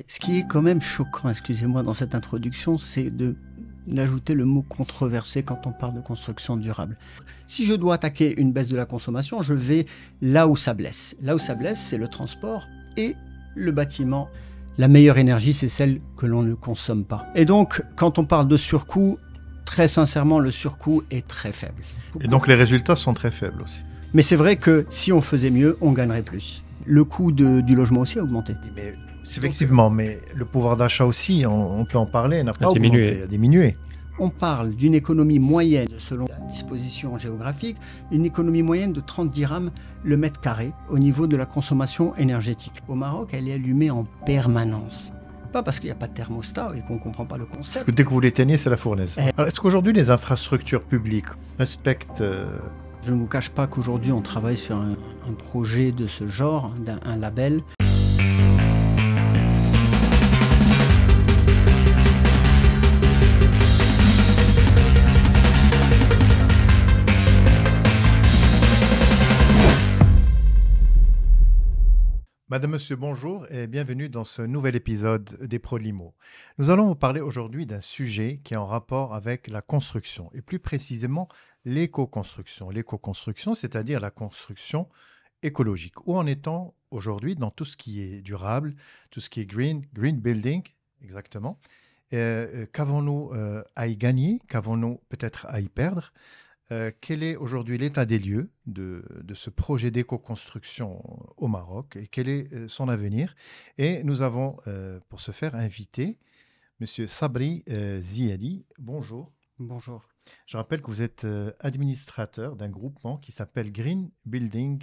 Ce qui est quand même choquant, excusez-moi, dans cette introduction, c'est d'ajouter le mot controversé quand on parle de construction durable. Si je dois attaquer une baisse de la consommation, je vais là où ça blesse. Là où ça blesse, c'est le transport et le bâtiment. La meilleure énergie, c'est celle que l'on ne consomme pas. Et donc, quand on parle de surcoût, très sincèrement, le surcoût est très faible. Et donc les résultats sont très faibles aussi. Mais c'est vrai que si on faisait mieux, on gagnerait plus. Le coût du logement aussi a augmenté. Mais c'est effectivement, mais le pouvoir d'achat aussi, on peut en parler, n'a pas diminué. augmenté, a diminué. On parle d'une économie moyenne, selon la disposition géographique, une économie moyenne de 30 dirhams le mètre carré au niveau de la consommation énergétique. Au Maroc, elle est allumée en permanence. Pas parce qu'il n'y a pas de thermostat et qu'on ne comprend pas le Parce concept. que dès que vous l'éteignez, c'est la fournaise. Alors, est-ce qu'aujourd'hui les infrastructures publiques respectent Je ne vous cache pas qu'aujourd'hui, on travaille sur un projet de ce genre, un label. Madame, Monsieur, bonjour et bienvenue dans ce nouvel épisode des Prolimo. Nous allons vous parler aujourd'hui d'un sujet qui est en rapport avec la construction et plus précisément l'éco-construction. L'éco-construction, c'est-à-dire la construction écologique. Où en est-on aujourd'hui dans tout ce qui est durable, tout ce qui est green building, exactement. Qu'avons-nous à y gagner? Qu'avons-nous peut-être à y perdre? Quel est aujourd'hui l'état des lieux de ce projet d'éco-construction au Maroc et quel est son avenir? Et nous avons pour ce faire invité Monsieur Sabri Ziadi. Bonjour. Bonjour. Je rappelle que vous êtes administrateur d'un groupement qui s'appelle Green Building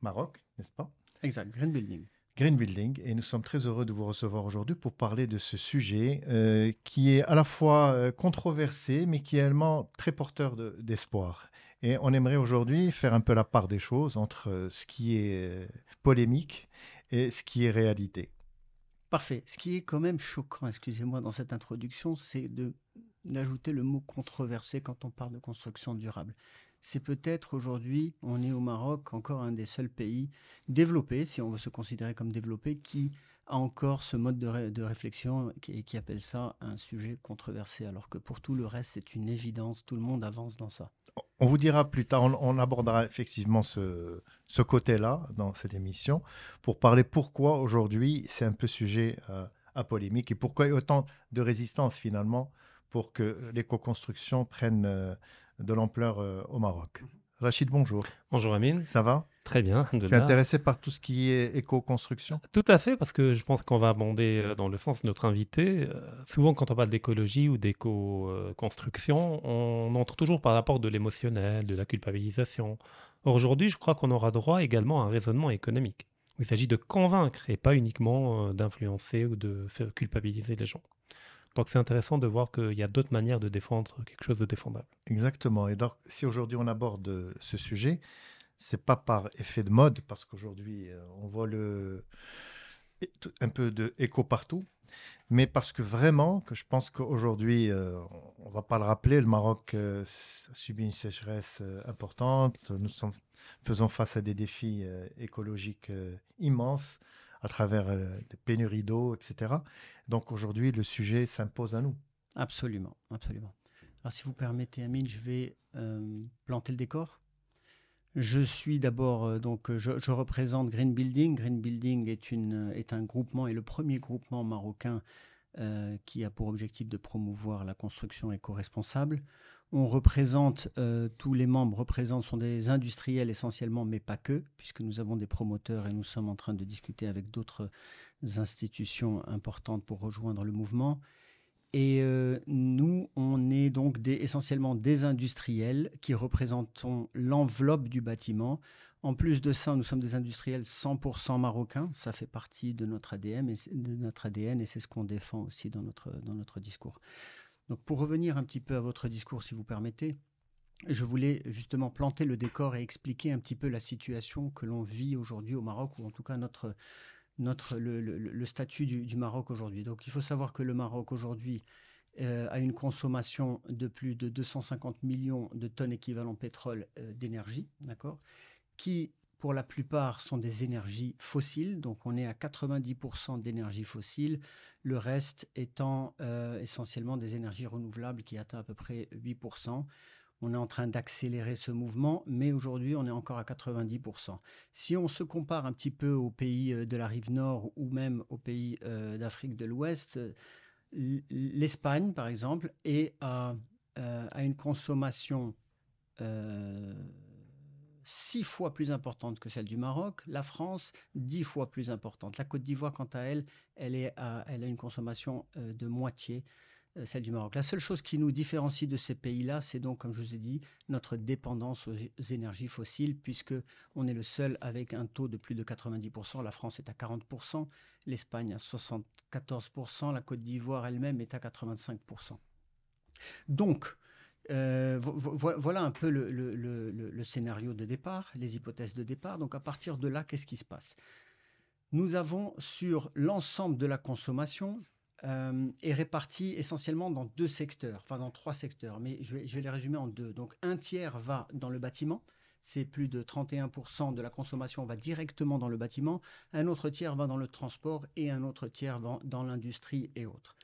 Maroc, n'est-ce pas? Exact, Green Building. Green Building, et nous sommes très heureux de vous recevoir aujourd'hui pour parler de ce sujet qui est à la fois controversé, mais qui est également très porteur d'espoir. Et on aimerait aujourd'hui faire un peu la part des choses entre ce qui est polémique et ce qui est réalité. Parfait. Ce qui est quand même choquant, excusez-moi, dans cette introduction, c'est d'ajouter le mot controversé quand on parle de construction durable. C'est peut-être aujourd'hui, on est au Maroc, encore un des seuls pays développés, si on veut se considérer comme développé, qui a encore ce mode de réflexion et qui appelle ça un sujet controversé, alors que pour tout le reste, c'est une évidence, tout le monde avance dans ça. On vous dira plus tard, on abordera effectivement ce côté-là dans cette émission pour parler pourquoi aujourd'hui c'est un peu sujet à polémique et pourquoi il y a autant de résistance finalement pour que l'éco-construction prenne de l'ampleur au Maroc. Rachid, bonjour. Bonjour Amine, Ça va? très bien, Tu es alhamdoulilah. intéressé par tout ce qui est éco-construction? Tout à fait, parce que je pense qu'on va abonder dans le sens de notre invité. Souvent, quand on parle d'écologie ou d'éco-construction, on entre toujours par rapport de l'émotionnel, de la culpabilisation. Or, aujourd'hui, je crois qu'on aura droit également à un raisonnement économique. Il s'agit de convaincre et pas uniquement d'influencer ou de faire culpabiliser les gens. Donc, c'est intéressant de voir qu'il y a d'autres manières de défendre quelque chose de défendable. Exactement. Et donc, si aujourd'hui on aborde ce sujet, c'est pas par effet de mode, parce qu'aujourd'hui on voit un peu de écho partout, mais parce que vraiment, que je pense qu'aujourd'hui, on va pas le rappeler, le Maroc a subi une sécheresse importante. Faisons face à des défis écologiques immenses à travers les pénuries d'eau, etc. Donc aujourd'hui, le sujet s'impose à nous. Absolument, absolument. Alors si vous permettez, Amine, je vais planter le décor. Je suis d'abord, je représente Green Building. Green Building est un groupement, et le premier groupement marocain qui a pour objectif de promouvoir la construction éco-responsable. On représente, tous les membres sont des industriels essentiellement, mais pas que, puisque nous avons des promoteurs et nous sommes en train de discuter avec d'autres institutions importantes pour rejoindre le mouvement. Et nous, on est donc essentiellement des industriels qui représentons l'enveloppe du bâtiment. En plus de ça, nous sommes des industriels 100% marocains. Ça fait partie de notre ADN et c'est ce qu'on défend aussi dans notre discours. Donc pour revenir un petit peu à votre discours, si vous permettez, je voulais justement planter le décor et expliquer un petit peu la situation que l'on vit aujourd'hui au Maroc, ou en tout cas le statut du Maroc aujourd'hui. Donc il faut savoir que le Maroc aujourd'hui a une consommation de plus de 250 millions de tonnes équivalent pétrole d'énergie, d'accord, qui pour la plupart, sont des énergies fossiles. Donc, on est à 90% d'énergie fossile, le reste étant essentiellement des énergies renouvelables qui atteint à peu près 8%. On est en train d'accélérer ce mouvement, mais aujourd'hui, on est encore à 90%. Si on se compare un petit peu aux pays de la rive nord ou même aux pays d'Afrique de l'Ouest, l'Espagne, par exemple, a une consommation 6 fois plus importante que celle du Maroc. La France, 10 fois plus importante. La Côte d'Ivoire, quant à elle, elle a une consommation de moitié celle du Maroc. La seule chose qui nous différencie de ces pays-là, c'est donc, comme je vous ai dit, notre dépendance aux énergies fossiles, puisque on est le seul avec un taux de plus de 90%. La France est à 40%, l'Espagne à 74%, la Côte d'Ivoire elle-même est à 85%. Donc, voilà un peu le scénario de départ, les hypothèses de départ. Donc, à partir de là, qu'est-ce qui se passe? Nous avons sur l'ensemble de la consommation est réparti essentiellement dans deux secteurs, enfin dans trois secteurs, mais je vais les résumer en deux. Donc, un tiers va dans le bâtiment. C'est plus de 31% de la consommation va directement dans le bâtiment. Un autre tiers va dans le transport et un autre tiers va dans l'industrie et autres.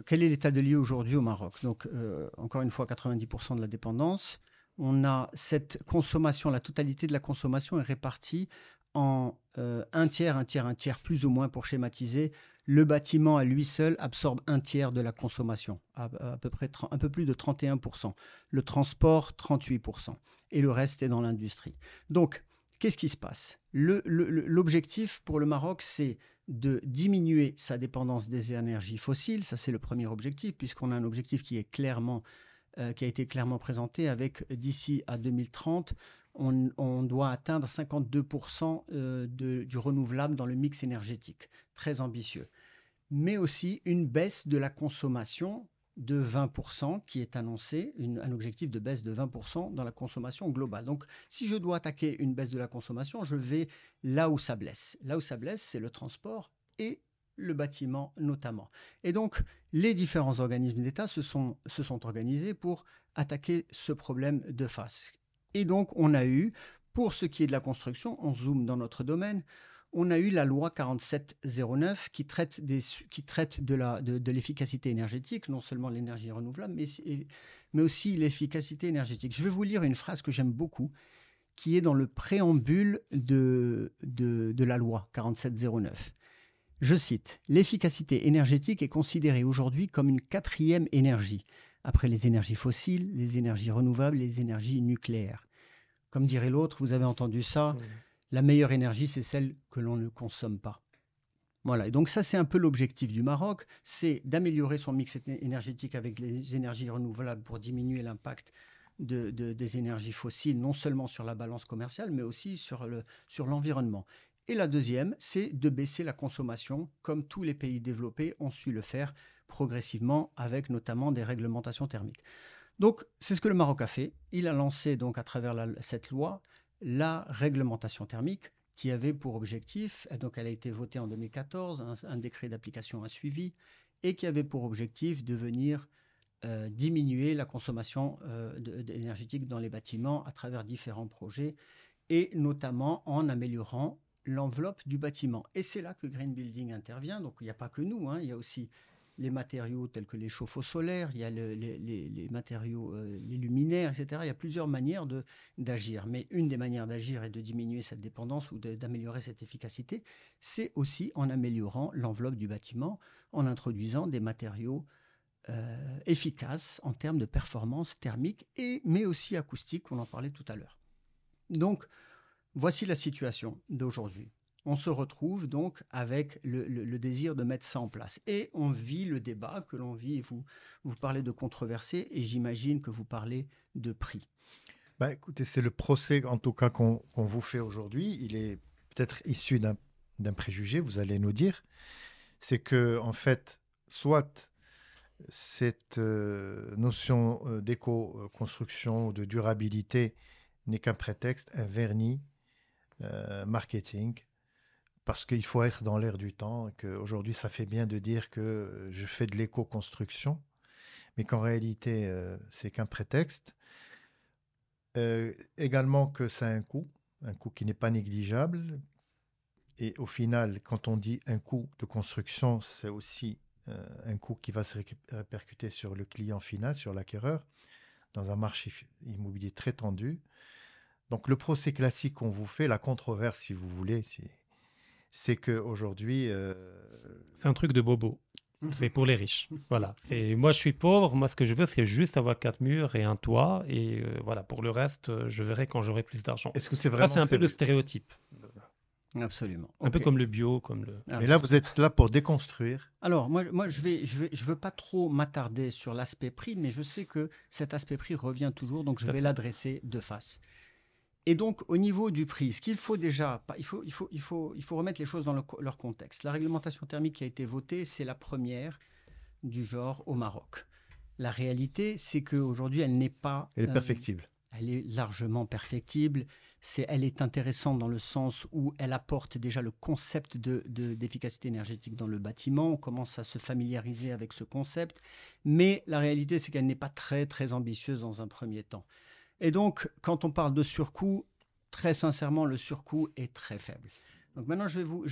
Quel est l'état de lieu aujourd'hui au Maroc? Donc, encore une fois, 90% de la dépendance. On a cette consommation, la totalité de la consommation est répartie en un tiers, plus ou moins pour schématiser. Le bâtiment à lui seul absorbe un tiers de la consommation, à peu près un peu plus de 31%. Le transport, 38%. Et le reste est dans l'industrie. Donc, qu'est-ce qui se passe? L'objectif pour le Maroc, c'est de diminuer sa dépendance des énergies fossiles. Ça, c'est le premier objectif, puisqu'on a un objectif qui a été clairement présenté avec d'ici à 2030, on doit atteindre 52% du renouvelable dans le mix énergétique. Très ambitieux. Mais aussi une baisse de la consommation de 20% qui est annoncé, un objectif de baisse de 20% dans la consommation globale. Donc, si je dois attaquer une baisse de la consommation, je vais là où ça blesse. Là où ça blesse, c'est le transport et le bâtiment notamment. Et donc, les différents organismes d'État se sont organisés pour attaquer ce problème de face. Et donc, on a eu, pour ce qui est de la construction, on zoome dans notre domaine, on a eu la loi 4709 qui traite de l'efficacité énergétique, non seulement l'énergie renouvelable, mais aussi l'efficacité énergétique. Je vais vous lire une phrase que j'aime beaucoup, qui est dans le préambule de la loi 4709. Je cite, « L'efficacité énergétique est considérée aujourd'hui comme une quatrième énergie, après les énergies fossiles, les énergies renouvelables et les énergies nucléaires. » Comme dirait l'autre, vous avez entendu ça, la meilleure énergie, c'est celle que l'on ne consomme pas. Voilà, et donc ça, c'est un peu l'objectif du Maroc, c'est d'améliorer son mix énergétique avec les énergies renouvelables pour diminuer l'impact des énergies fossiles, non seulement sur la balance commerciale, mais aussi sur l'environnement. Et la deuxième, c'est de baisser la consommation, comme tous les pays développés ont su le faire progressivement, avec notamment des réglementations thermiques. Donc, c'est ce que le Maroc a fait. Il a lancé, donc, à travers cette loi, la réglementation thermique, qui avait pour objectif, donc elle a été votée en 2014, un décret d'application a suivi, et qui avait pour objectif de venir diminuer la consommation énergétique dans les bâtiments à travers différents projets, et notamment en améliorant l'enveloppe du bâtiment. Et c'est là que Green Building intervient. Donc, il n'y a pas que nous, il y a aussi les matériaux tels que les chauffe-eau solaires, il y a les matériaux, les luminaires, etc. Il y a plusieurs manières d'agir. Mais une des manières d'agir est de diminuer cette dépendance ou d'améliorer cette efficacité. C'est aussi en améliorant l'enveloppe du bâtiment, en introduisant des matériaux efficaces en termes de performance thermique, mais aussi acoustique, on en parlait tout à l'heure. Donc, voici la situation d'aujourd'hui. On se retrouve donc avec le désir de mettre ça en place. Et on vit le débat que l'on vit. Vous parlez de controversé et j'imagine que vous parlez de prix. Écoutez, c'est le procès en tout cas qu'on vous fait aujourd'hui. Il est peut-être issu d'un préjugé, vous allez nous dire. C'est que, en fait, soit cette notion d'éco-construction ou de durabilité n'est qu'un prétexte, un vernis marketing, parce qu'il faut être dans l'air du temps, et qu'aujourd'hui, ça fait bien de dire que je fais de l'éco-construction, mais qu'en réalité, c'est qu'un prétexte. Également que ça a un coût, un coût qui n'est pas négligeable. Et au final, quand on dit un coût de construction, c'est aussi un coût qui va se répercuter sur le client final, sur l'acquéreur, dans un marché immobilier très tendu. Donc le procès classique qu'on vous fait, la controverse si vous voulez, c'est qu'aujourd'hui... C'est un truc de bobo. C'est pour les riches. Voilà. Moi, je suis pauvre. Moi, ce que je veux, c'est juste avoir 4 murs et un toit. Et voilà. Pour le reste, je verrai quand j'aurai plus d'argent. Est-ce que c'est Ça, vraiment c'est un peu le sérieux? stéréotype. Absolument. Un peu Ok. comme le bio, comme le. Alors, Mais là, vous êtes là pour déconstruire. Alors, je veux pas trop m'attarder sur l'aspect prix, mais je sais que cet aspect prix revient toujours, donc je Tout à vais fait. l'adresser de face. Et donc, au niveau du prix, ce qu'il faut déjà, il faut remettre les choses dans leur contexte. La réglementation thermique qui a été votée, c'est la première du genre au Maroc. La réalité, c'est qu'aujourd'hui, elle n'est pas... Elle est perfectible. Elle est largement perfectible. Elle est intéressante dans le sens où elle apporte déjà le concept d'efficacité énergétique dans le bâtiment. On commence à se familiariser avec ce concept. Mais la réalité, c'est qu'elle n'est pas très, très ambitieuse dans un premier temps. Et donc, quand on parle de surcoût, très sincèrement, le surcoût est très faible. Donc maintenant, je vais vous...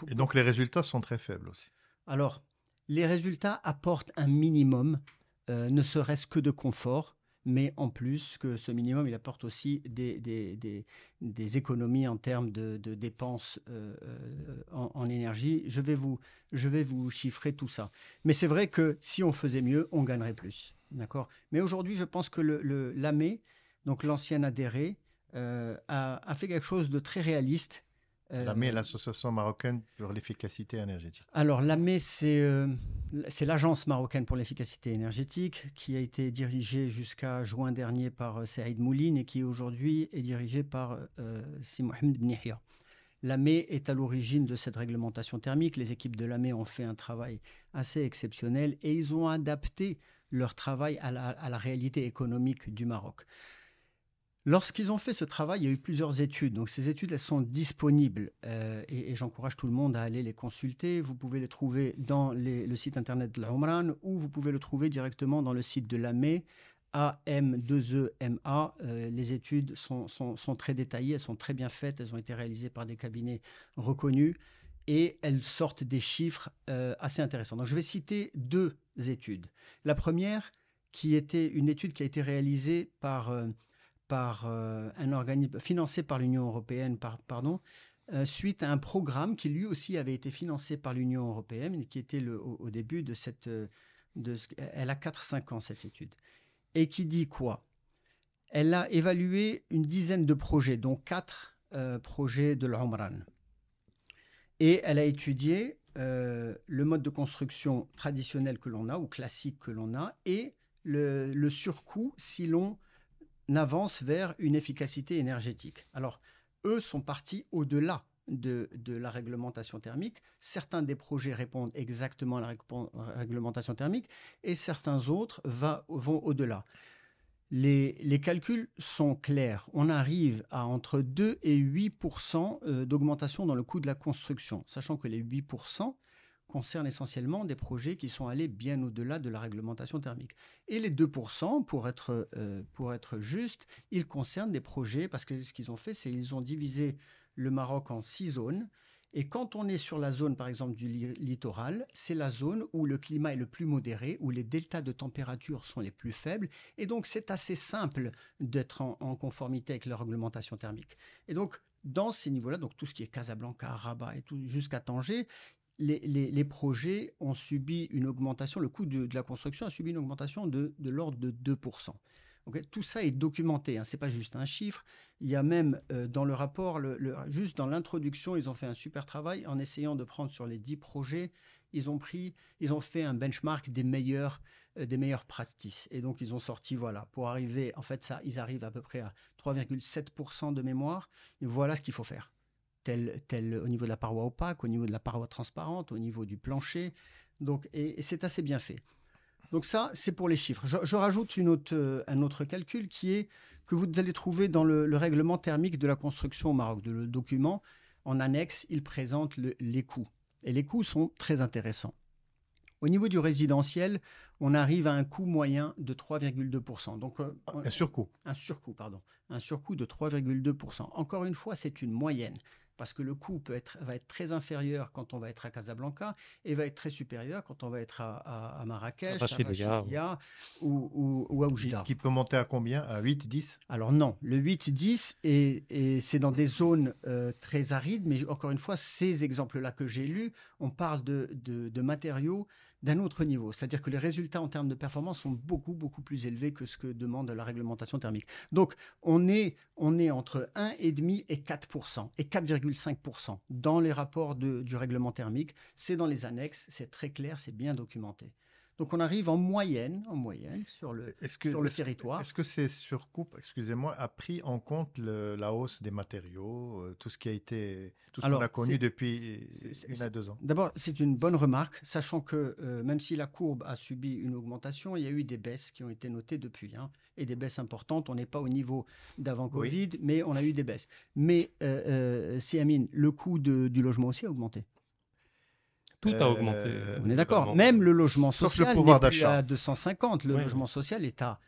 Et donc les résultats sont très faibles aussi. Alors, les résultats apportent un minimum, ne serait-ce que de confort, mais en plus que ce minimum, il apporte aussi des économies en termes de dépenses en énergie. Je vais vous chiffrer tout ça. Mais c'est vrai que si on faisait mieux, on gagnerait plus. D'accord? Mais aujourd'hui, je pense que l'AME, donc l'ancienne ADERE, a fait quelque chose de très réaliste. L'AME, l'Association marocaine pour l'efficacité énergétique. Alors, l'AME, c'est l'Agence marocaine pour l'efficacité énergétique qui a été dirigée jusqu'à juin dernier par Saïd Mouline et qui aujourd'hui est dirigée par Si Mohamed Bnihia. L'AME est à l'origine de cette réglementation thermique. Les équipes de l'AME ont fait un travail assez exceptionnel et ils ont adapté leur travail à la réalité économique du Maroc. Lorsqu'ils ont fait ce travail, il y a eu plusieurs études. Donc, ces études, elles sont disponibles et j'encourage tout le monde à aller les consulter. Vous pouvez les trouver dans le site internet de l'Omran ou vous pouvez le trouver directement dans le site de l'AME, AM2EMA. Les études sont très détaillées, elles sont très bien faites, elles ont été réalisées par des cabinets reconnus et elles sortent des chiffres assez intéressants. Donc, je vais citer 2 études. La première, qui était une étude qui a été réalisée par un organisme financé par l'Union européenne, suite à un programme qui lui aussi avait été financé par l'Union européenne et qui était au début de cette... elle a 4-5 ans cette étude. Et qui dit quoi? Elle a évalué une dizaine de projets, dont 4 projets de l'Omran. Et elle a étudié le mode de construction traditionnel que l'on a, ou classique que l'on a, et le surcoût si l'on avance vers une efficacité énergétique. Alors, eux sont partis au-delà de la réglementation thermique. Certains des projets répondent exactement à la réglementation thermique et certains autres vont au-delà. Les calculs sont clairs. On arrive à entre 2 et 8% d'augmentation dans le coût de la construction, sachant que les 8% concernent essentiellement des projets qui sont allés bien au-delà de la réglementation thermique. Et les 2%, pour être juste, ils concernent des projets, parce que ce qu'ils ont fait, c'est qu'ils ont divisé le Maroc en 6 zones. Et quand on est sur la zone, par exemple, du littoral, c'est la zone où le climat est le plus modéré, où les deltas de température sont les plus faibles. Et donc, c'est assez simple d'être en conformité avec la réglementation thermique. Et donc, dans ces niveaux-là, donc tout ce qui est Casablanca, Rabat et tout, jusqu'à Tanger, les projets ont subi une augmentation, le coût de la construction a subi une augmentation de l'ordre de 2%. Okay, tout ça est documenté, hein, ce n'est pas juste un chiffre. Il y a même dans le rapport, juste dans l'introduction, ils ont fait un super travail en essayant de prendre sur les 10 projets, ils ont fait un benchmark des meilleures practices. Et donc, ils ont sorti, voilà, pour arriver, en fait, ils arrivent à peu près à 3,7% de mémoire. Et voilà ce qu'il faut faire. Tel au niveau de la paroi opaque, au niveau de la paroi transparente, au niveau du plancher. Donc, et c'est assez bien fait. Donc ça, c'est pour les chiffres. Je rajoute un autre calcul qui est que vous allez trouver dans le règlement thermique de la construction au Maroc. Le document, en annexe, il présente les coûts. Et les coûts sont très intéressants. Au niveau du résidentiel, on arrive à un coût moyen de 3,2%. Donc, Un surcoût. un surcoût, pardon. Un surcoût de 3,2%. Encore une fois, c'est une moyenne, parce que le coût va être très inférieur quand on va être à Casablanca et va être très supérieur quand on va être à Marrakech, à Rachidia, Rachidia ou à Oujda. Qui peut monter à combien? À 8, 10? Alors non, le 8-10, et c'est dans des zones très arides, mais encore une fois, ces exemples-là que j'ai lus, on parle de matériaux d'un autre niveau. C'est-à-dire que les résultats en termes de performance sont beaucoup, beaucoup plus élevés que ce que demande la réglementation thermique. Donc, on est entre 1,5 et 4%, et 4,5% dans les rapports du règlement thermique. C'est dans les annexes, c'est très clair, c'est bien documenté. Donc, on arrive en moyenne sur le territoire. Est-ce que ces surcoupes, excusez-moi, a pris en compte la hausse des matériaux, tout ce qu'on Alors, a connu depuis c'est- 1 à 2 ans? D'abord, c'est une bonne remarque, sachant que même si la courbe a subi une augmentation, il y a eu des baisses qui ont été notées depuis, hein, et des baisses importantes. On n'est pas au niveau d'avant Oui. Covid, mais on a eu des baisses. Mais, Siamine, le coût du logement aussi a augmenté. tout a augmenté. On est d'accord. globalement. Même le logement Sauf le social pouvoir n'est plus d'achat. à 250. Le Oui, logement social est à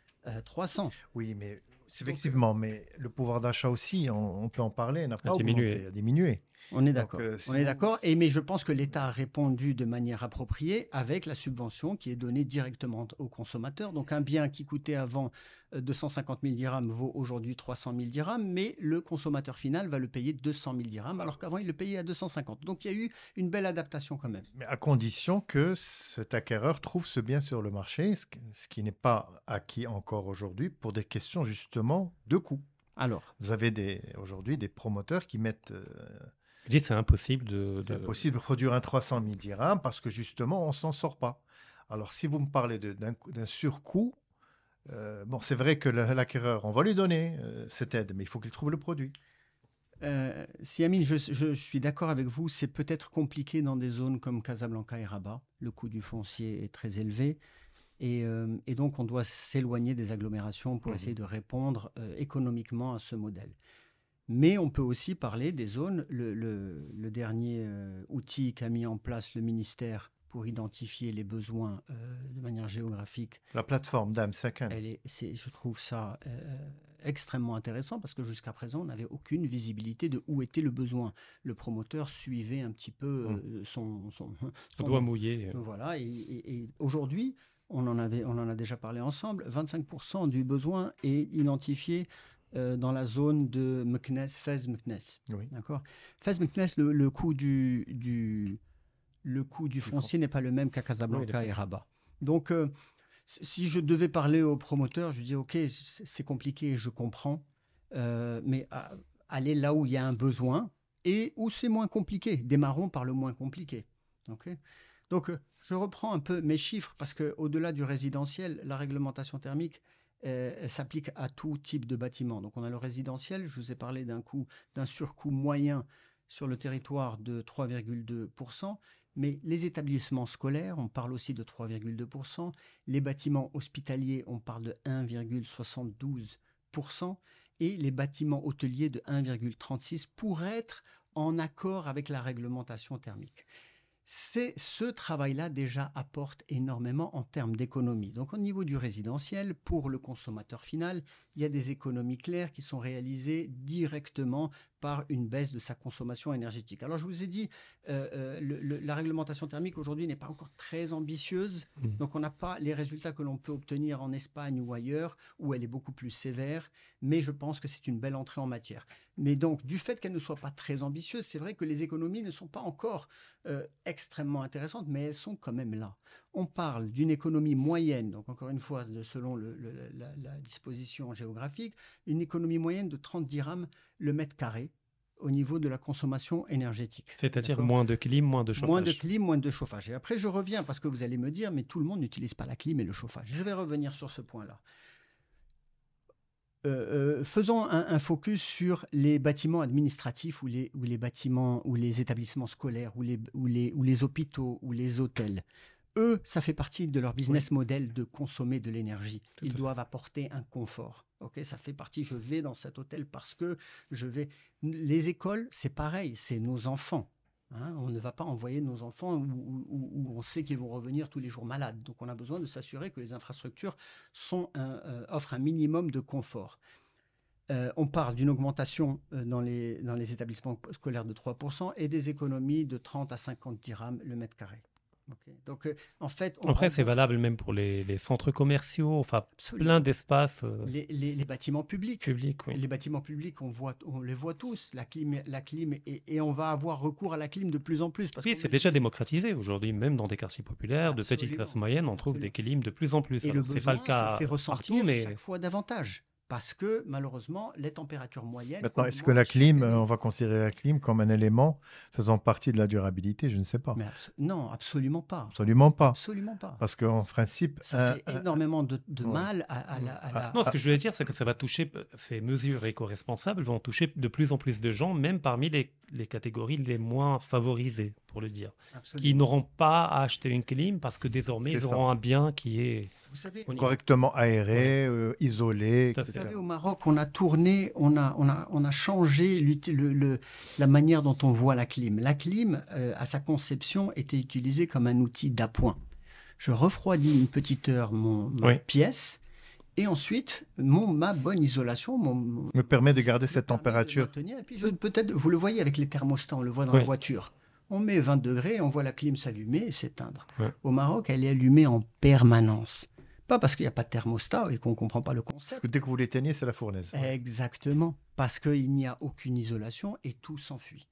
300. Oui, mais effectivement, mais le pouvoir d'achat aussi, on peut en parler, n'a pas diminué. augmenté, a diminué. On est Donc, d'accord. si On est vous- d'accord. Mais je pense que l'État a répondu de manière appropriée avec la subvention qui est donnée directement aux consommateurs. Donc, un bien qui coûtait avant 250 000 dirhams vaut aujourd'hui 300 000 dirhams, mais le consommateur final va le payer 200 000 dirhams, alors qu'avant, il le payait à 250. Donc, il y a eu une belle adaptation quand même. Mais à condition que cet acquéreur trouve ce bien sur le marché, ce qui n'est pas acquis encore aujourd'hui pour des questions justement de coût. Alors, Vous avez aujourd'hui des promoteurs qui mettent Je dis, c'est impossible c'est impossible de produire un 300 000 dirhams parce que justement, on ne s'en sort pas. Alors, si vous me parlez d'un surcoût, bon, c'est vrai que l'acquéreur, on va lui donner cette aide, mais il faut qu'il trouve le produit. Siamine, je suis d'accord avec vous, c'est peut-être compliqué dans des zones comme Casablanca et Rabat. Le coût du foncier est très élevé. Et donc, on doit s'éloigner des agglomérations pour essayer de répondre économiquement à ce modèle. Mais on peut aussi parler des zones. Le dernier outil qu'a mis en place le ministère pour identifier les besoins de manière géographique, La plateforme Dame Second. je trouve ça extrêmement intéressant parce que jusqu'à présent, on n'avait aucune visibilité de où était le besoin. Le promoteur suivait un petit peu son doigt mouillé. Voilà, et aujourd'hui, on en a déjà parlé ensemble, 25% du besoin est identifié dans la zone de Meknes, Fez-Meknes. Oui. D'accord. Fez-Meknes, le coût du foncier n'est pas le même qu'à Casablanca Oui, et Rabat. Donc, si je devais parler au promoteur, je dis ok, c'est compliqué, je comprends, mais aller là où il y a un besoin et où c'est moins compliqué. Démarrons par le moins compliqué. Ok. Donc, je reprends un peu mes chiffres parce qu'au-delà du résidentiel, la réglementation thermique s'applique à tout type de bâtiment. Donc, on a le résidentiel, je vous ai parlé d'un surcoût moyen sur le territoire de 3,2%, mais les établissements scolaires, on parle aussi de 3,2%, les bâtiments hospitaliers, on parle de 1,72%, et les bâtiments hôteliers de 1,36% pour être en accord avec la réglementation thermique. Ce travail-là déjà apporte énormément en termes d'économie. Donc au niveau du résidentiel, pour le consommateur final, il y a des économies claires qui sont réalisées directement par une baisse de sa consommation énergétique. Alors je vous ai dit, la réglementation thermique aujourd'hui n'est pas encore très ambitieuse, donc on n'a pas les résultats que l'on peut obtenir en Espagne ou ailleurs, où elle est beaucoup plus sévère, mais je pense que c'est une belle entrée en matière. Mais donc, du fait qu'elle ne soit pas très ambitieuse, c'est vrai que les économies ne sont pas encore extrêmement intéressantes, mais elles sont quand même là. On parle d'une économie moyenne, donc encore une fois, selon la disposition géographique, une économie moyenne de 30 dirhams le mètre carré au niveau de la consommation énergétique. C'est-à-dire D'accord. moins de clim, moins de chauffage. Moins de clim, moins de chauffage. Et après, je reviens parce que vous allez me dire, mais tout le monde n'utilise pas la clim et le chauffage. Je vais revenir sur ce point-là. Faisons un focus sur les bâtiments administratifs ou les bâtiments ou les établissements scolaires ou les hôpitaux ou les hôtels. Eux, ça fait partie de leur business model de consommer de l'énergie. Ils doivent apporter un confort. Okay, ça fait partie, je vais dans cet hôtel parce que je vais... Les écoles, c'est pareil, c'est nos enfants. Hein. On ne va pas envoyer nos enfants où on sait qu'ils vont revenir tous les jours malades. Donc on a besoin de s'assurer que les infrastructures offrent un minimum de confort. On parle d'une augmentation dans les établissements scolaires de 3% et des économies de 30 à 50 dirhams le mètre carré. Okay. Donc, en fait, Après, c'est valable même pour les centres commerciaux, enfin, absolument. plein d'espaces Les bâtiments publics. publics. Oui. Les bâtiments publics, on les voit tous. La clim et on va avoir recours à la clim de plus en plus. Parce Oui, c'est déjà démocratisé aujourd'hui, même dans des quartiers populaires, de petites classes moyennes, on trouve des clims de plus en plus. Et alors, le c'est pas le besoin cas se fait ressentir partout, mais chaque fois davantage. Parce que malheureusement, les températures moyennes. Maintenant, est-ce que la clim, on va considérer la clim comme un élément faisant partie de la durabilité? Je ne sais pas. Mais non, absolument pas. Absolument pas. Absolument pas. Parce qu'en principe, ça fait énormément de mal à la. Non, ce que je voulais dire, c'est que ça va toucher, ces mesures éco-responsables vont toucher de plus en plus de gens, même parmi les catégories les moins favorisées, pour le dire, qui n'auront pas à acheter une clim parce que désormais, ils auront un bien qui est correctement aéré, isolé, etc. Vous savez, au Maroc, on a tourné, on a changé la manière dont on voit la clim. La clim, à sa conception, était utilisée comme un outil d'appoint. Je refroidis une petite heure ma pièce et ensuite, ma bonne isolation me permet de garder cette température. Et puis, peut-être, vous le voyez avec les thermostats, on le voit dans la voiture. On met 20 degrés, on voit la clim s'allumer et s'éteindre. Au Maroc, elle est allumée en permanence. Pas parce qu'il n'y a pas de thermostat et qu'on ne comprend pas le concept. Parce que dès que vous l'éteignez, c'est la fournaise. Exactement. Parce qu'il n'y a aucune isolation et tout s'enfuit.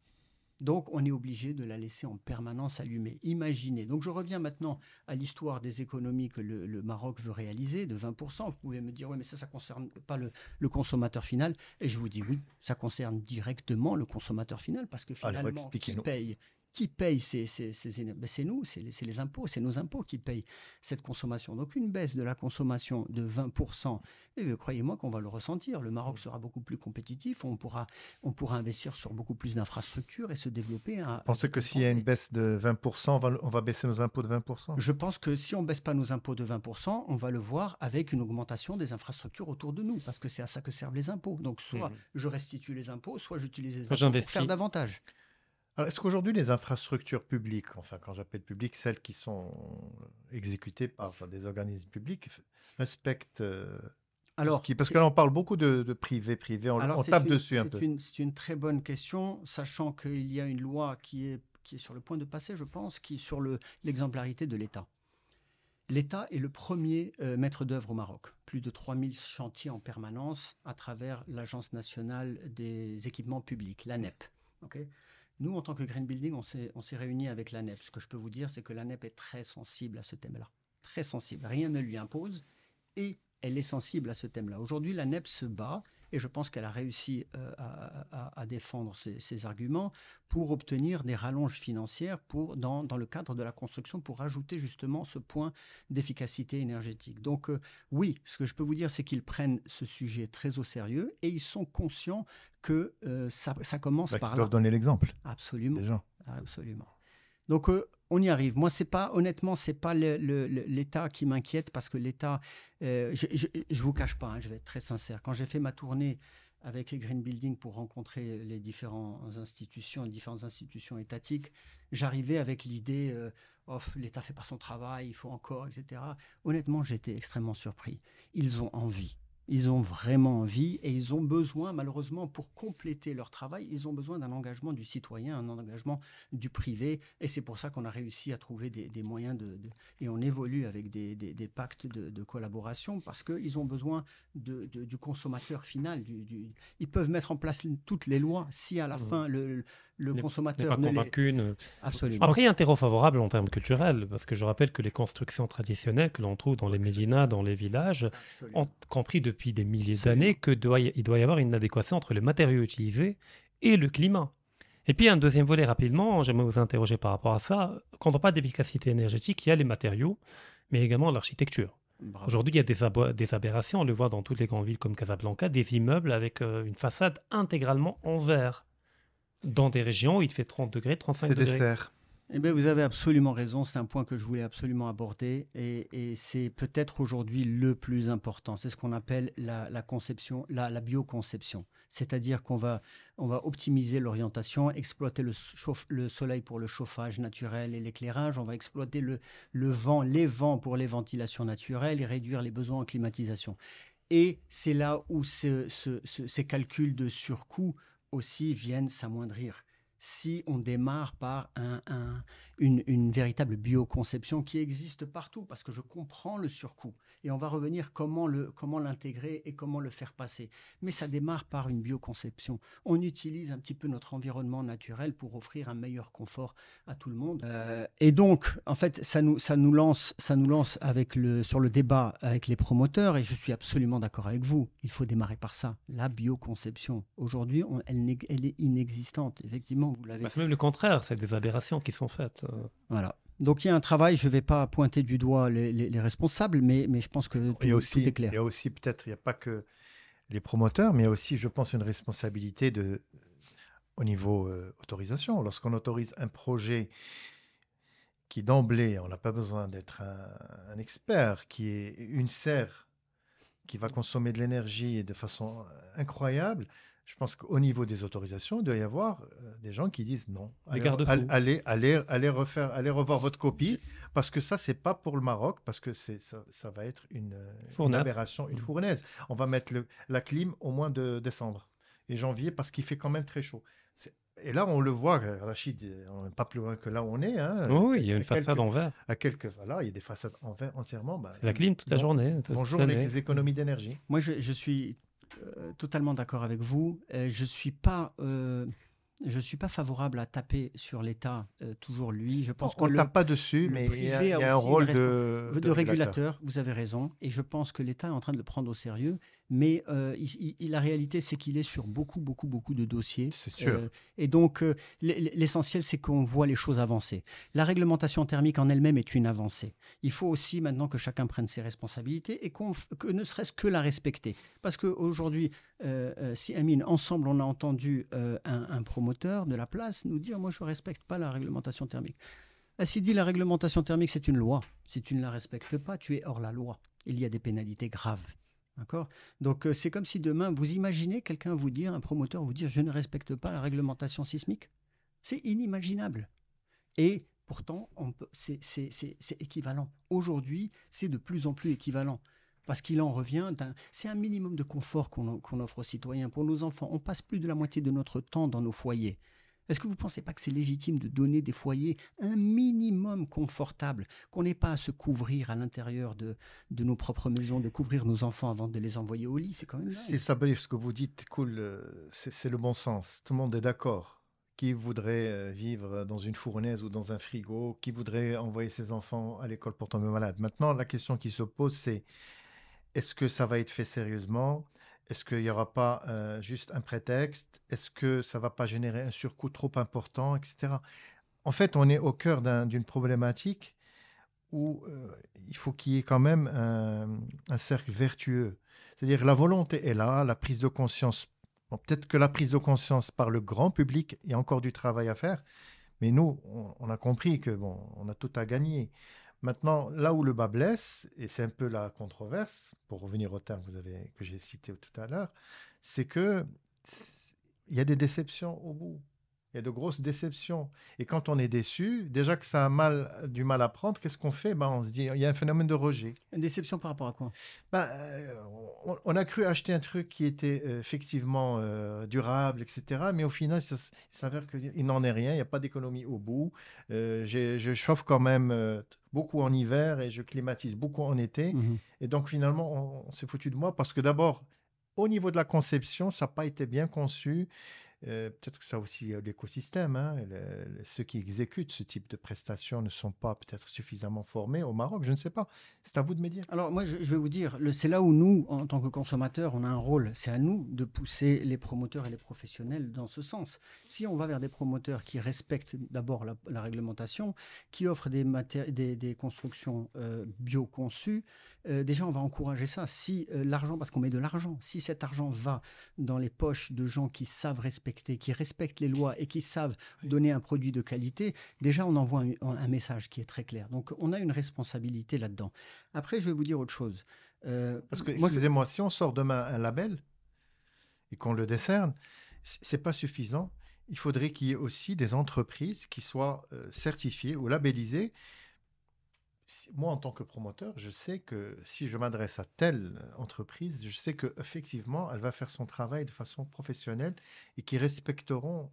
Donc, on est obligé de la laisser en permanence allumée. Imaginez. Donc, je reviens maintenant à l'histoire des économies que le Maroc veut réaliser de 20%. Vous pouvez me dire, oui, mais ça ne concerne pas le consommateur final. Et je vous dis, oui, ça concerne directement le consommateur final parce que finalement, qui paye c'est nous, c'est les impôts, c'est nos impôts qui payent cette consommation. Donc une baisse de la consommation de 20%, et croyez-moi qu'on va le ressentir. Le Maroc sera beaucoup plus compétitif, on pourra investir sur beaucoup plus d'infrastructures et se développer. Vous pensez que s'il y a une baisse de 20%, on va baisser nos impôts de 20%? Je pense que si on ne baisse pas nos impôts de 20%, on va le voir avec une augmentation des infrastructures autour de nous, parce que c'est à ça que servent les impôts. Donc soit je restitue les impôts, soit j'utilise les impôts pour faire davantage. Alors, est-ce qu'aujourd'hui, les infrastructures publiques, enfin, quand j'appelle publiques, celles qui sont exécutées par des organismes publics, respectent parce que là, on parle beaucoup de privé, on tape dessus un peu. C'est une très bonne question, sachant qu'il y a une loi qui est sur le point de passer, je pense, qui est sur l'exemplarité de l'État. L'État est le premier maître d'œuvre au Maroc. Plus de 3000 chantiers en permanence à travers l'Agence nationale des équipements publics, l'ANEP. Okay. Nous, en tant que Green Building, on s'est réunis avec l'ANEP. Ce que je peux vous dire, c'est que l'ANEP est très sensible à ce thème-là. Très sensible. Rien ne lui impose et elle est sensible à ce thème-là. Aujourd'hui, l'ANEP se bat et je pense qu'elle a réussi à défendre ses arguments pour obtenir des rallonges financières dans le cadre de la construction pour ajouter justement ce point d'efficacité énergétique. Donc oui, ce que je peux vous dire, c'est qu'ils prennent ce sujet très au sérieux et ils sont conscients que ça commence par là. Ils doivent donner l'exemple. Absolument. Déjà. Absolument. Donc on y arrive. Moi, honnêtement, c'est pas l'État qui m'inquiète parce que l'État, je vous cache pas, je vais être très sincère. Quand j'ai fait ma tournée avec Green Building pour rencontrer les différentes institutions étatiques, j'arrivais avec l'idée, l'État fait pas son travail, il faut encore, etc. Honnêtement, j'étais extrêmement surpris. Ils ont envie. Ils ont vraiment envie et ils ont besoin, malheureusement, pour compléter leur travail, ils ont besoin d'un engagement du citoyen, un engagement du privé. Et c'est pour ça qu'on a réussi à trouver des moyens et on évolue avec des pactes de collaboration parce qu'ils ont besoin du consommateur final. Ils peuvent mettre en place toutes les lois si à la fin le consommateur n'est pas convaincu. Absolument. Après, il y a un terreau favorable en termes culturels parce que je rappelle que les constructions traditionnelles que l'on trouve dans les médinas, dans les villages, ont compris depuis des milliers d'années qu'il doit y avoir une adéquation entre les matériaux utilisés et le climat. Et puis un deuxième volet rapidement, j'aimerais vous interroger par rapport à ça. Quand on parle d'efficacité énergétique, il y a les matériaux, mais également l'architecture. Bravo. Aujourd'hui, il y a des aberrations, on le voit dans toutes les grandes villes comme Casablanca, des immeubles avec une façade intégralement en verre. Dans des régions où il fait 30 degrés, 35 degrés. C'est des serres. Eh bien, vous avez absolument raison, c'est un point que je voulais absolument aborder et c'est peut-être aujourd'hui le plus important. C'est ce qu'on appelle la conception, la bioconception. C'est-à-dire on va optimiser l'orientation, exploiter le soleil pour le chauffage naturel et l'éclairage, on va exploiter le vent, les vents pour les ventilations naturelles et réduire les besoins en climatisation. Et c'est là où ces calculs de surcoût aussi viennent s'amoindrir. Si on démarre par une véritable bioconception qui existe partout, parce que je comprends le surcoût, et on va revenir comment l'intégrer et comment le faire passer. Mais ça démarre par une bioconception. On utilise un petit peu notre environnement naturel pour offrir un meilleur confort à tout le monde. Et donc, en fait, ça nous lance sur le débat avec les promoteurs, et je suis absolument d'accord avec vous. Il faut démarrer par ça, la bioconception. Aujourd'hui, elle est inexistante. Effectivement, vous l'avez. Bah, c'est même le contraire, c'est des aberrations qui sont faites. Voilà. Donc il y a un travail, je ne vais pas pointer du doigt les responsables, mais je pense que tout est clair. Il y a aussi peut-être, il n'y a pas que les promoteurs, mais il y a aussi, je pense, une responsabilité au niveau autorisation. Lorsqu'on autorise un projet qui d'emblée, on n'a pas besoin d'être un expert, qui est une serre qui va consommer de l'énergie de façon incroyable, je pense qu'au niveau des autorisations, il doit y avoir des gens qui disent non. Des garde-fous. Allez revoir votre copie, parce que ça, c'est pas pour le Maroc, parce que ça va être une aberration, une fournaise. On va mettre la clim au mois de décembre et janvier, parce qu'il fait quand même très chaud. Et là, on le voit, Rachid, on n'est pas plus loin que là où on est. Hein, oui, il y a une façade en verre. Voilà, il y a des façades en verre entièrement. La clim toute la journée. Bonjour les économies d'énergie. Moi, je suis totalement d'accord avec vous. Je suis pas favorable à taper sur l'État, toujours lui. Je pense qu'on ne tape pas dessus, mais il y a un rôle de régulateur. Vous avez raison. Et je pense que l'État est en train de le prendre au sérieux. Mais la réalité, c'est qu'il est sur beaucoup de dossiers. C'est sûr. Et donc, l'essentiel, c'est qu'on voit les choses avancer. La réglementation thermique en elle-même est une avancée. Il faut aussi maintenant que chacun prenne ses responsabilités et que ne serait-ce que la respecter. Parce qu'aujourd'hui, si Amine, ensemble, on a entendu un promoteur de la place nous dire « Moi, je ne respecte pas la réglementation thermique ». S'il dit la réglementation thermique, c'est une loi. Si tu ne la respectes pas, tu es hors la loi. Il y a des pénalités graves. D'accord ? Donc, c'est comme si demain, vous imaginez quelqu'un vous dire, un promoteur vous dire « Je ne respecte pas la réglementation sismique ». C'est inimaginable. Et pourtant, c'est équivalent. Aujourd'hui, c'est de plus en plus équivalent. Parce qu'il en revient c'est un minimum de confort qu'on offre aux citoyens. Pour nos enfants, on passe plus de la moitié de notre temps dans nos foyers. Est-ce que vous ne pensez pas que c'est légitime de donner des foyers un minimum confortable, qu'on n'ait pas à se couvrir à l'intérieur de nos propres maisons, de couvrir nos enfants avant de les envoyer au lit? C'est quand même C'est ça, ce que vous dites, cool, c'est le bon sens. Tout le monde est d'accord. Qui voudrait vivre dans une fournaise ou dans un frigo? Qui voudrait envoyer ses enfants à l'école pour tomber malade? Maintenant, la question qui se pose, c'est est-ce que ça va être fait sérieusement? Est-ce qu'il n'y aura pas juste un prétexte? Est-ce que ça ne va pas générer un surcoût trop important, etc. En fait, on est au cœur d'une problématique où il faut qu'il y ait quand même un cercle vertueux. C'est-à-dire la volonté est là, la prise de conscience. Bon, peut-être que la prise de conscience par le grand public, il y a encore du travail à faire, mais nous, on a compris que bon, on a tout à gagner. Maintenant, là où le bas blesse, et c'est un peu la controverse, pour revenir au terme que j'ai cité tout à l'heure, c'est qu'il y a des déceptions au bout. Il y a de grosses déceptions. Et quand on est déçu, déjà que ça a du mal à prendre, qu'est-ce qu'on fait? On se dit, il y a un phénomène de rejet. Une déception par rapport à quoi? On a cru acheter un truc qui était effectivement durable, etc. Mais au final, il s'avère qu'il n'en est rien. Il n'y a pas d'économie au bout. Je chauffe quand même beaucoup en hiver et je climatise beaucoup en été. Et donc, finalement, on s'est foutu de moi parce que d'abord, au niveau de la conception, ça n'a pas été bien conçu. Peut-être que ça aussi l'écosystème, hein, ceux qui exécutent ce type de prestations ne sont pas peut-être suffisamment formés au Maroc, je ne sais pas. C'est à vous de me dire. Alors moi, je vais vous dire, c'est là où nous, en tant que consommateurs, on a un rôle. C'est à nous de pousser les promoteurs et les professionnels dans ce sens. Si on va vers des promoteurs qui respectent d'abord la réglementation, qui offrent des constructions bio-conçues, déjà on va encourager ça. Si l'argent, parce qu'on met de l'argent, si cet argent va dans les poches de gens qui savent respecter respectés, qui respectent les lois et qui savent donner un produit de qualité, déjà on envoie un message qui est très clair. Donc on a une responsabilité là-dedans. Après, je vais vous dire autre chose. Parce que, Moi, excusez-moi, si on sort demain un label et qu'on le décerne, c'est pas suffisant. Il faudrait qu'il y ait aussi des entreprises qui soient certifiées ou labellisées. Moi, en tant que promoteur, je sais que si je m'adresse à telle entreprise, je sais qu'effectivement, elle va faire son travail de façon professionnelle et qui respecteront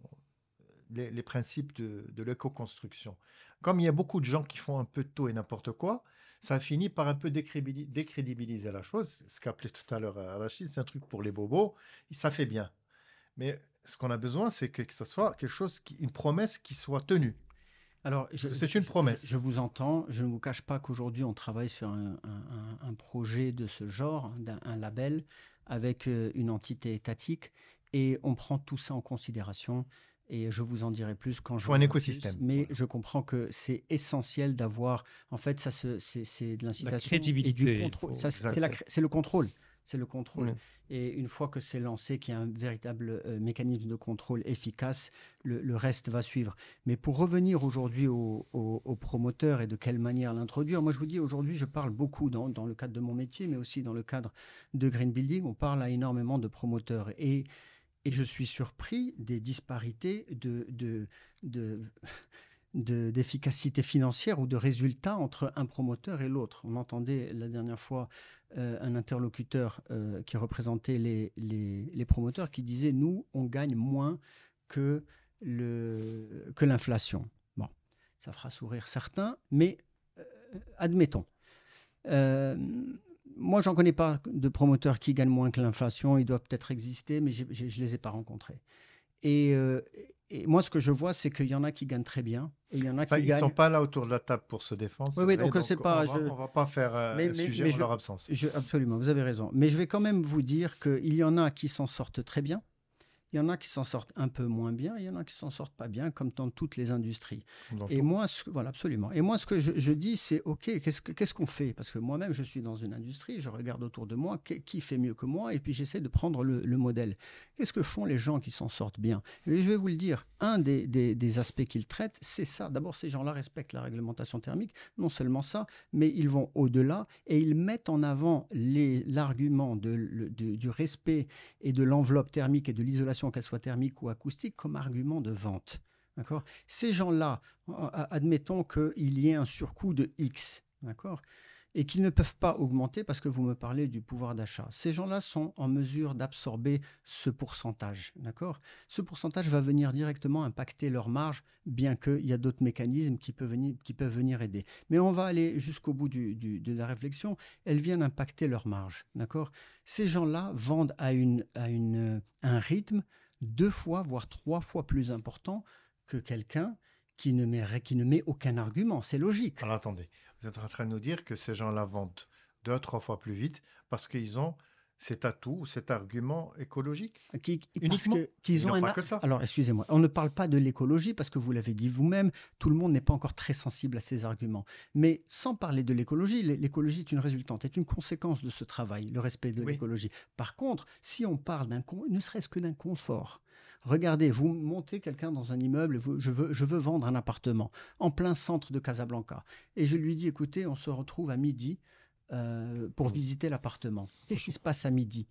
les principes de l'éco-construction. Comme il y a beaucoup de gens qui font un peu de tout et n'importe quoi, ça finit par un peu décrédibiliser la chose. Ce qu'appelait tout à l'heure Rachid, c'est un truc pour les bobos, ça fait bien. Mais ce qu'on a besoin, c'est que ce soit quelque chose, une promesse qui soit tenue. Alors, C'est une promesse. je vous entends. Je ne vous cache pas qu'aujourd'hui, on travaille sur un projet de ce genre, un label, avec une entité étatique, et on prend tout ça en considération. Et je vous en dirai plus quand Il je faut un vous écosystème. Mais Voilà. je comprends que c'est essentiel d'avoir. En fait, c'est de La l'incitation et du crédibilité, contrôle. faut... C'est le contrôle. C'est le contrôle. Oui. Et une fois que c'est lancé, qu'il y a un véritable mécanisme de contrôle efficace, le reste va suivre. Mais pour revenir aujourd'hui au promoteur et de quelle manière l'introduire, moi je vous dis aujourd'hui, je parle beaucoup dans le cadre de mon métier, mais aussi dans le cadre de Green Building, on parle à énormément de promoteurs. Et je suis surpris des disparités d'efficacité financière ou de résultats entre un promoteur et l'autre. On entendait la dernière fois un interlocuteur qui représentait les promoteurs qui disait « nous, on gagne moins que l'inflation ». Bon, ça fera sourire certains, mais admettons. Moi, j'en connais pas de promoteurs qui gagnent moins que l'inflation. Ils doivent peut-être exister, mais je les ai pas rencontrés. Et moi, ce que je vois, c'est qu'il y en a qui gagnent très bien et il y en a qui Ils ne gagnent. sont pas là autour de la table pour se défendre. Oui, vrai, donc c'est pas. On va pas faire un sujet en leur absence. Absolument, vous avez raison. Mais je vais quand même vous dire qu'il y en a qui s'en sortent très bien. Il y en a qui s'en sortent un peu moins bien, il y en a qui s'en sortent pas bien, comme dans toutes les industries. Et moi, voilà, absolument. Et moi, ce que je dis, c'est OK, qu'est-ce qu'on fait? Parce que moi-même, je suis dans une industrie, je regarde autour de moi qui fait mieux que moi, et puis j'essaie de prendre le modèle. Qu'est-ce que font les gens qui s'en sortent bien? Et je vais vous le dire, un des aspects qu'ils traitent, c'est ça. D'abord, ces gens-là respectent la réglementation thermique, non seulement ça, mais ils vont au-delà et ils mettent en avant l'argument du respect et de l'enveloppe thermique et de l'isolation, qu'elle soit thermique ou acoustique, comme argument de vente. D'accord ? Ces gens-là, admettons qu'il y ait un surcoût de X, d'accord ? Et qu'ils ne peuvent pas augmenter parce que vous me parlez du pouvoir d'achat. Ces gens-là sont en mesure d'absorber ce pourcentage, d'accord ? Ce pourcentage va venir directement impacter leur marge, bien qu'il y a d'autres mécanismes qui peuvent venir aider. Mais on va aller jusqu'au bout de la réflexion. Elles viennent impacter leur marge, d'accord ? Ces gens-là vendent à un rythme 2 fois, voire 3 fois plus important que quelqu'un qui ne met aucun argument. C'est logique. Alors attendez, vous êtes en train de nous dire que ces gens-là vendent 2 à 3 fois plus vite parce qu'ils ont cet atout, cet argument écologique uniquement. Ils n'ont pas que ça. Alors, excusez-moi, on ne parle pas de l'écologie parce que vous l'avez dit vous-même, tout le monde n'est pas encore très sensible à ces arguments. Mais sans parler de l'écologie, l'écologie est une résultante, est une conséquence de ce travail, le respect de l'écologie. Par contre, si on parle ne serait-ce que d'un confort, regardez, vous montez quelqu'un dans un immeuble, je veux vendre un appartement en plein centre de Casablanca. Et je lui dis, écoutez, on se retrouve à midi pour visiter l'appartement. Qu'est-ce qui se passe à midi ?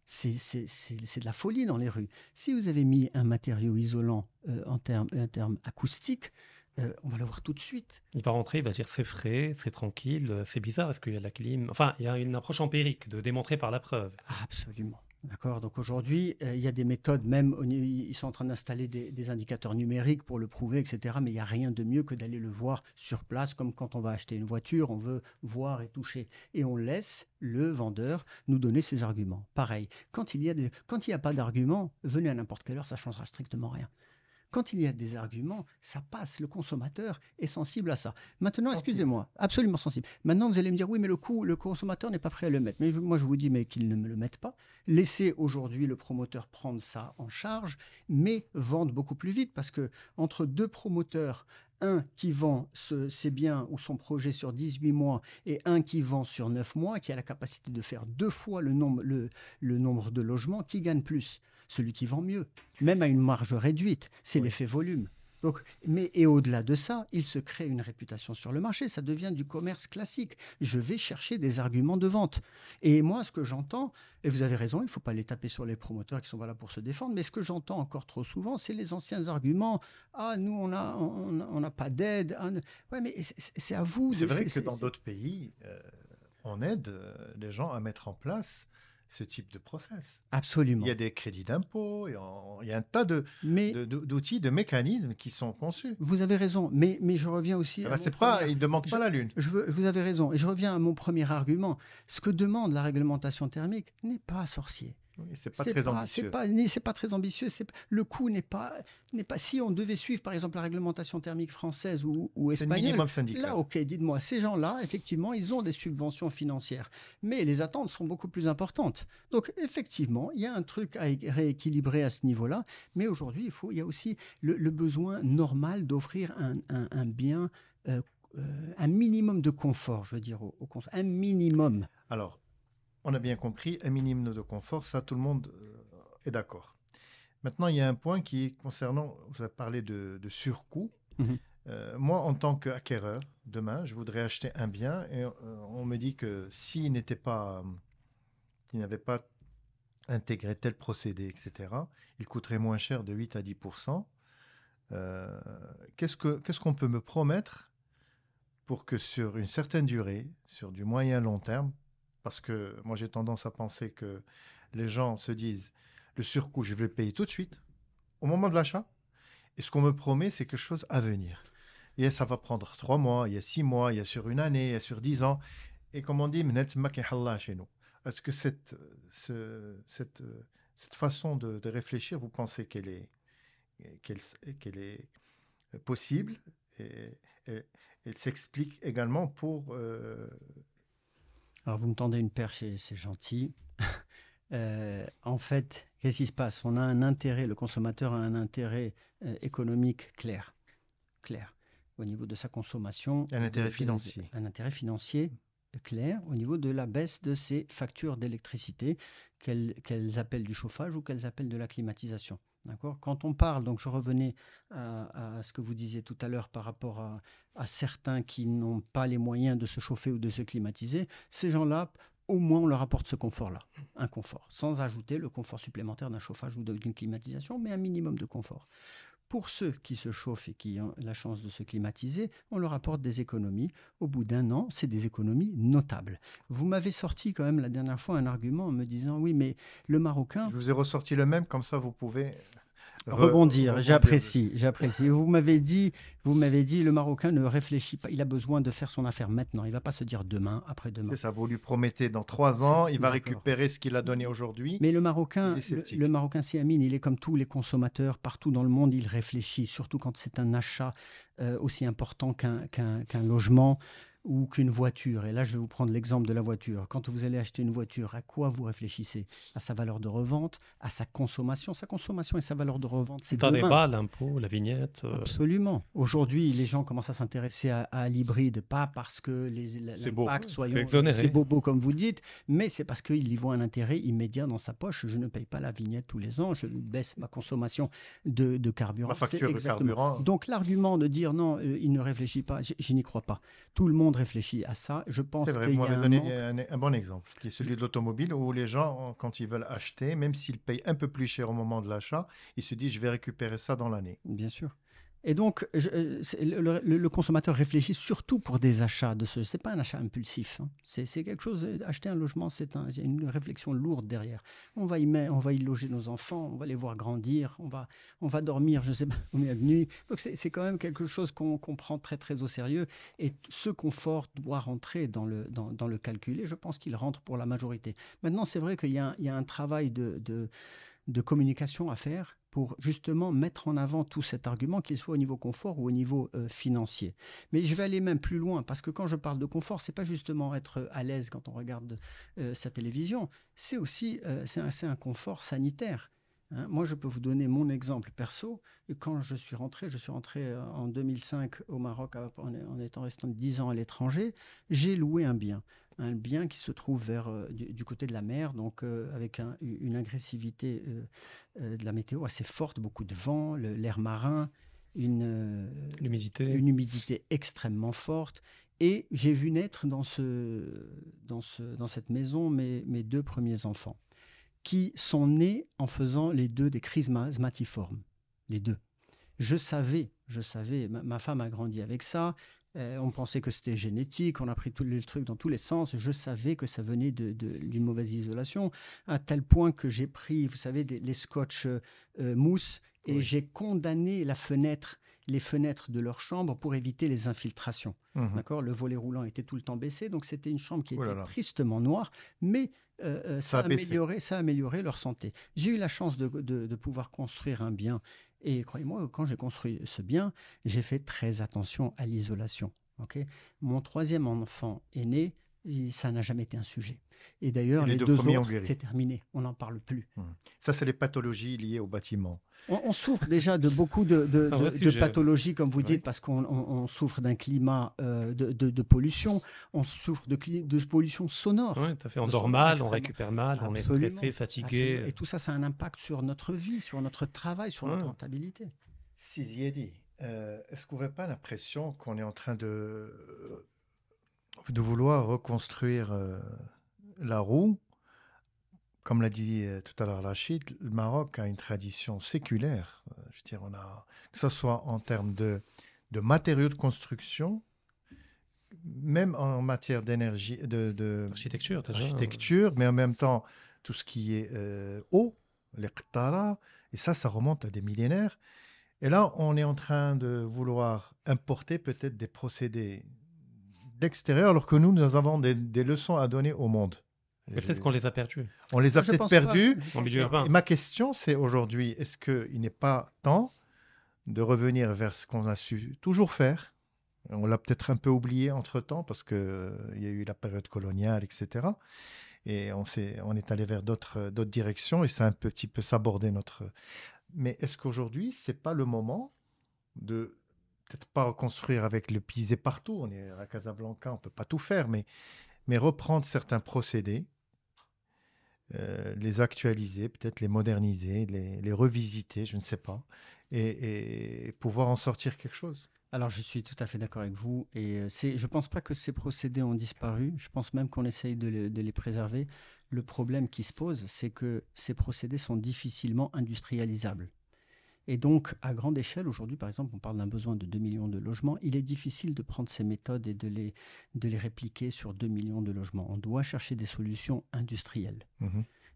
C'est de la folie dans les rues. Si vous avez mis un matériau isolant en termes acoustiques, on va le voir tout de suite. Il va rentrer, il va dire c'est frais, c'est tranquille, c'est bizarre, est-ce qu'il y a de la clim? Enfin, il y a une approche empirique de démontrer par la preuve. Absolument. D'accord. Donc aujourd'hui, il y a des méthodes, même ils sont en train d'installer des indicateurs numériques pour le prouver, etc. Mais il n'y a rien de mieux que d'aller le voir sur place, comme quand on va acheter une voiture, on veut voir et toucher. Et on laisse le vendeur nous donner ses arguments. Pareil, quand il n'y a pas d'arguments, venez à n'importe quelle heure, ça ne changera strictement rien. Quand il y a des arguments, ça passe. Le consommateur est sensible à ça. Maintenant, excusez-moi, absolument sensible. Maintenant, vous allez me dire, oui, mais le consommateur n'est pas prêt à le mettre. Mais moi, je vous dis, mais qu'il ne me le mette pas. Laissez aujourd'hui le promoteur prendre ça en charge, mais vendre beaucoup plus vite. Parce que entre 2 promoteurs, un qui vend ses biens ou son projet sur 18 mois et un qui vend sur 9 mois, qui a la capacité de faire 2 fois le nombre de logements, qui gagne plus ? celui qui vend mieux, même à une marge réduite. C'est Oui. l'effet volume. Donc, et au-delà de ça, il se crée une réputation sur le marché. Ça devient du commerce classique. Je vais chercher des arguments de vente. Et moi, ce que j'entends, et vous avez raison, il ne faut pas les taper sur les promoteurs qui sont là pour se défendre, mais ce que j'entends encore trop souvent, c'est les anciens arguments. Ah, nous, on n'a pas d'aide. Ah, ouais, mais c'est à vous. C'est vrai que dans d'autres pays, on aide les gens à mettre en place ce type de process. Absolument. Il y a des crédits d'impôt, il y a un tas d'outils, de mécanismes qui sont conçus. Vous avez raison, mais je reviens aussi Ah à bah, mon c'est pas, premier- ils ne demandent pas la lune. vous avez raison, et je reviens à mon premier argument. Ce que demande la réglementation thermique n'est pas sorcier. Oui, c'est pas très ambitieux. C'est pas très ambitieux. Le coût n'est pas. Si on devait suivre, par exemple, la réglementation thermique française ou C'est le espagnole, minimum syndical. là, ok, dites-moi, ces gens-là, effectivement, ils ont des subventions financières, mais les attentes sont beaucoup plus importantes. Donc, effectivement, il y a un truc à rééquilibrer à ce niveau-là, mais aujourd'hui, il y a aussi le besoin normal d'offrir un bien, un minimum de confort, je veux dire, au un minimum. Alors, on a bien compris, un minimum de confort, ça, tout le monde est d'accord. Maintenant, il y a un point qui est concernant, vous avez parlé de surcoût. Mhm. Moi, en tant qu'acquéreur, demain, je voudrais acheter un bien et on me dit que s'il n'avait pas intégré tel procédé, etc., il coûterait moins cher de 8 à 10%. Qu'est-ce qu'on peut me promettre pour que sur une certaine durée, sur du moyen long terme, parce que moi j'ai tendance à penser que les gens se disent le surcoût, je vais le payer tout de suite, au moment de l'achat, et ce qu'on me promet, c'est quelque chose à venir. Et ça va prendre 3 mois, il y a 6 mois, il y a sur une année, il y a sur 10 ans. Et comme on dit, chez nous. Est-ce que cette façon de réfléchir, vous pensez qu'elle est possible et elle s'explique également pour... Alors, vous me tendez une perche, c'est gentil. En fait, qu'est-ce qui se passe? On a un intérêt, le consommateur a un intérêt économique clair, au niveau de sa consommation. Un intérêt financier. Un intérêt financier clair au niveau de la baisse de ses factures d'électricité, qu'elles appellent du chauffage ou qu'elles appellent de la climatisation. D'accord? Quand on parle, donc je revenais à ce que vous disiez tout à l'heure par rapport à certains qui n'ont pas les moyens de se chauffer ou de se climatiser, ces gens-là, au moins on leur apporte ce confort-là, un confort, sans ajouter le confort supplémentaire d'un chauffage ou d'une climatisation, mais un minimum de confort. Pour ceux qui se chauffent et qui ont la chance de se climatiser, on leur apporte des économies. Au bout d'un an, c'est des économies notables. Vous m'avez sorti quand même la dernière fois un argument en me disant, oui, mais le Marocain... Je vous ai ressorti le même, comme ça vous pouvez... rebondir. J'apprécie. Vous m'avez dit, le Marocain ne réfléchit pas. Il a besoin de faire son affaire maintenant. Il ne va pas se dire demain, après-demain. C'est ça, vous lui promettez dans 3 ans, il va D'accord. récupérer ce qu'il a donné aujourd'hui. Mais le Marocain, Il est sceptique. le Marocain, si Amine, il est comme tous les consommateurs partout dans le monde, il réfléchit, surtout quand c'est un achat aussi important qu'un logement ou qu'une voiture. Et là, je vais vous prendre l'exemple de la voiture. Quand vous allez acheter une voiture, à quoi vous réfléchissez? À sa valeur de revente, à sa consommation. Sa consommation et sa valeur de revente, c'est Dans les demain. bas, l'impôt, la vignette. Absolument. Aujourd'hui, les gens commencent à s'intéresser à l'hybride, pas parce que C'est beau. l'impact soit Exonéré. c'est beau comme vous dites, mais c'est parce qu'ils y voient un intérêt immédiat dans sa poche. Je ne paye pas la vignette tous les ans, je baisse ma consommation de carburant. Ma facture C'est de exactement. carburant. Donc l'argument de dire non, il ne réfléchit pas, je n'y crois pas. Tout le monde réfléchit à ça. Je pense C'est vrai, qu'il vous y a m'avez un donné manque. un bon exemple, qui est celui de l'automobile, où les gens, quand ils veulent acheter, même s'ils payent un peu plus cher au moment de l'achat, ils se disent, je vais récupérer ça dans l'année. Bien sûr. Et donc, le consommateur réfléchit surtout pour des achats ce n'est pas un achat impulsif. Hein. C'est quelque chose, acheter un logement, il y a une réflexion lourde derrière. On va y loger nos enfants, on va les voir grandir, on va dormir, je ne sais pas combien de nuits. Donc, c'est quand même quelque chose qu'on prend très, très au sérieux. Et ce confort doit rentrer dans le calcul. Et je pense qu'il rentre pour la majorité. Maintenant, c'est vrai qu'il y a un travail de communication à faire pour justement mettre en avant tout cet argument, qu'il soit au niveau confort ou au niveau financier. Mais je vais aller même plus loin, parce que quand je parle de confort, c'est pas justement être à l'aise quand on regarde sa télévision, c'est aussi c'est un confort sanitaire. Hein. Moi, je peux vous donner mon exemple perso. Quand je suis rentré en 2005 au Maroc en étant restant 10 ans à l'étranger, j'ai loué un bien. un bien qui se trouve du côté de la mer, donc avec une agressivité de la météo assez forte, beaucoup de vent, l'air marin, L'humidité. une humidité extrêmement forte. Et j'ai vu naître dans cette maison mes deux premiers enfants, qui sont nés en faisant les deux des crises asthmatiformes, les deux. Je savais, ma femme a grandi avec ça, on pensait que c'était génétique, on a pris tous les trucs dans tous les sens, je savais que ça venait d'une mauvaise isolation, à tel point que j'ai pris, vous savez, les scotch mousse, et Oui. j'ai condamné les fenêtres de leur chambre pour éviter les infiltrations. D'accord ? Le volet roulant était tout le temps baissé, donc c'était une chambre qui Oh là était là. tristement noire, mais Ça a baissé. ça a amélioré leur santé. J'ai eu la chance de pouvoir construire un bien. Et croyez-moi, quand j'ai construit ce bien, j'ai fait très attention à l'isolation. Ok ? Mon troisième enfant est né, ça n'a jamais été un sujet. Et Et d'ailleurs, les les deux deux premiers ont autres, guéri. c'est terminé. On n'en parle plus. Ça, c'est les pathologies liées au bâtiment. On souffre déjà de beaucoup de Un vrai de sujet. pathologies, comme vous Oui. dites, parce qu'on souffre d'un climat de pollution. On souffre de pollution sonore. Oui, tout à fait. On De dort sonore mal, on extrêmement. récupère mal, on est Absolument, stressé, absolument. fatigué. Et tout ça, ça a un impact sur notre vie, sur notre travail, sur notre Ouais. rentabilité. Si Ziedi, est-ce que vous n'avez pas l'impression qu'on est en train de vouloir reconstruire la roue? Comme l'a dit tout à l'heure Rachid, le Maroc a une tradition séculaire. Je veux dire, que ce soit en termes de matériaux de construction, même en matière d'énergie, Architecture, déjà. architecture, mais en même temps, tout ce qui est eau, les qtara, et ça remonte à des millénaires. Et là, on est en train de vouloir importer peut-être des procédés d'extérieur, alors que nous avons des leçons à donner au monde. Mais peut-être qu'on les a perdus On les a Moi, je peut-être pense perdus. pas. en milieu Et urbain. ma question, c'est aujourd'hui, est-ce qu'il n'est pas temps de revenir vers ce qu'on a su toujours faire? On l'a peut-être un peu oublié entre-temps parce qu'il y a eu la période coloniale, etc. Et on est allé vers d'autres directions et ça a un petit peu sabordé notre... Mais est-ce qu'aujourd'hui, ce n'est pas le moment de peut-être pas reconstruire avec le pisé partout? On est à Casablanca, on ne peut pas tout faire, mais reprendre certains procédés, les actualiser, peut-être les moderniser, les revisiter, je ne sais pas, et pouvoir en sortir quelque chose. Alors, je suis tout à fait d'accord avec vous. Et je ne pense pas que ces procédés ont disparu. Je pense même qu'on essaye de les préserver. Le problème qui se pose, c'est que ces procédés sont difficilement industrialisables. Et donc, à grande échelle, aujourd'hui, par exemple, on parle d'un besoin de 2 millions de logements. Il est difficile de prendre ces méthodes et de les répliquer sur 2 millions de logements. On doit chercher des solutions industrielles.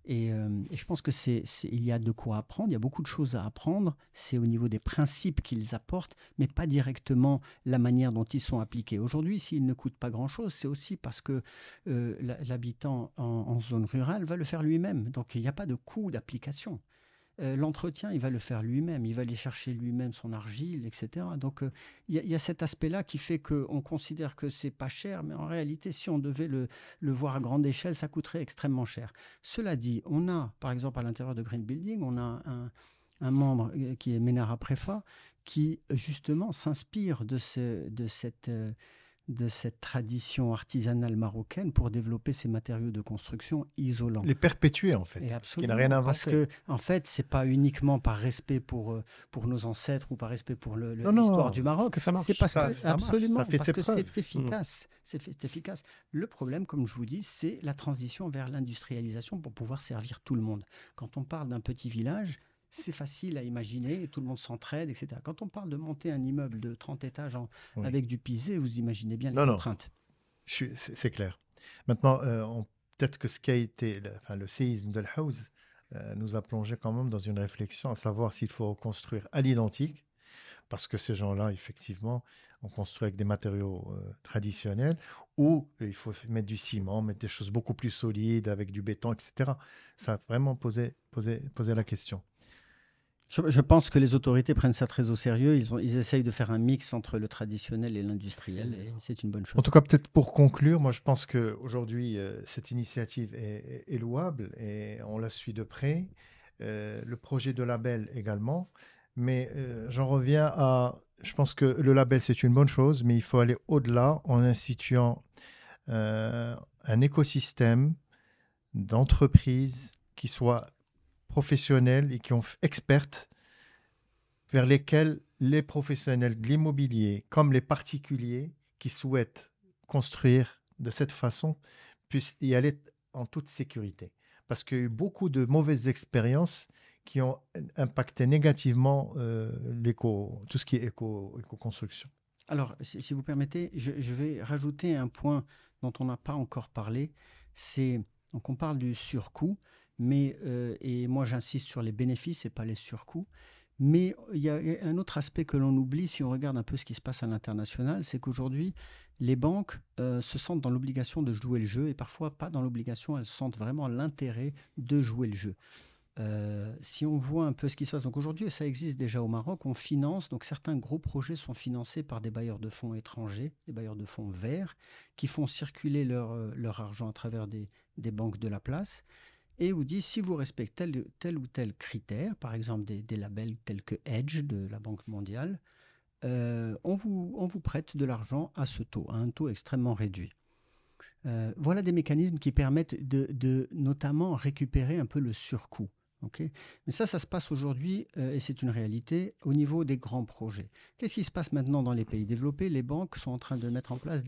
Et je pense il y a de quoi apprendre, il y a beaucoup de choses à apprendre. C'est au niveau des principes qu'ils apportent, mais pas directement la manière dont ils sont appliqués. Aujourd'hui, s'ils ne coûtent pas grand-chose, c'est aussi parce que l'habitant en zone rurale va le faire lui-même. Donc, il n'y a pas de coût d'application. L'entretien, il va le faire lui-même, il va aller chercher lui-même son argile, etc. Donc, il y a cet aspect-là qui fait qu'on considère que c'est pas cher, mais en réalité, si on devait le voir à grande échelle, ça coûterait extrêmement cher. Cela dit, on a, par exemple, à l'intérieur de Green Building, on a un membre qui est Menara Prefa, qui justement s'inspire de cette tradition artisanale marocaine pour développer ces matériaux de construction isolants. Les perpétuer, en fait, Et ce qui n'a rien inventé. parce que, en fait, c'est pas uniquement par respect pour nos ancêtres ou par respect pour Non, l'histoire du Maroc. que ça marche. C'est parce Ça- que, ça marche, absolument, ça fait parce ses que preuves. c'est efficace. C'est efficace. Le problème, comme je vous dis, c'est la transition vers l'industrialisation pour pouvoir servir tout le monde. Quand on parle d'un petit village, c'est facile à imaginer, tout le monde s'entraide, etc. Quand on parle de monter un immeuble de 30 étages Oui. avec du pisé, vous imaginez bien les Non. contraintes. C'est clair. Maintenant, peut-être que ce qui a été le séisme de l'Haouz nous a plongé quand même dans une réflexion à savoir s'il faut reconstruire à l'identique, parce que ces gens-là, effectivement, ont construit avec des matériaux traditionnels, ou il faut mettre du ciment, mettre des choses beaucoup plus solides, avec du béton, etc. Ça a vraiment posé la question. Je pense que les autorités prennent ça très au sérieux. Ils essayent de faire un mix entre le traditionnel et l'industriel, et c'est une bonne chose. En tout cas, peut-être pour conclure, moi je pense qu'aujourd'hui, cette initiative est louable et on la suit de près. Le projet de label également. Mais j'en reviens à... Je pense que le label, c'est une bonne chose, mais il faut aller au-delà en instituant un écosystème d'entreprises qui soient professionnelles et qui ont expertes vers lesquelles les professionnels de l'immobilier, comme les particuliers qui souhaitent construire de cette façon, puissent y aller en toute sécurité. Parce qu'il y a eu beaucoup de mauvaises expériences qui ont impacté négativement tout ce qui est éco-construction. Alors, si vous permettez, je vais rajouter un point dont on n'a pas encore parlé. Donc on parle du surcoût, mais, et moi j'insiste sur les bénéfices et pas les surcoûts. Mais il y a un autre aspect que l'on oublie si on regarde un peu ce qui se passe à l'international, c'est qu'aujourd'hui, les banques se sentent dans l'obligation de jouer le jeu et parfois pas dans l'obligation, elles sentent vraiment l'intérêt de jouer le jeu. Si on voit un peu ce qui se passe, donc aujourd'hui, et ça existe déjà au Maroc, on finance, donc certains gros projets sont financés par des bailleurs de fonds étrangers, des bailleurs de fonds verts, qui font circuler leur argent à travers des banques de la place, et vous disent si vous respectez tel ou tel critère, par exemple des labels tels que Edge de la Banque mondiale, on vous prête de l'argent à ce taux, à un taux extrêmement réduit. Voilà des mécanismes qui permettent de notamment récupérer un peu le surcoût. Okay. Mais ça se passe aujourd'hui, et c'est une réalité, au niveau des grands projets. Qu'est-ce qui se passe maintenant dans les pays développés? Les banques sont en train de mettre en place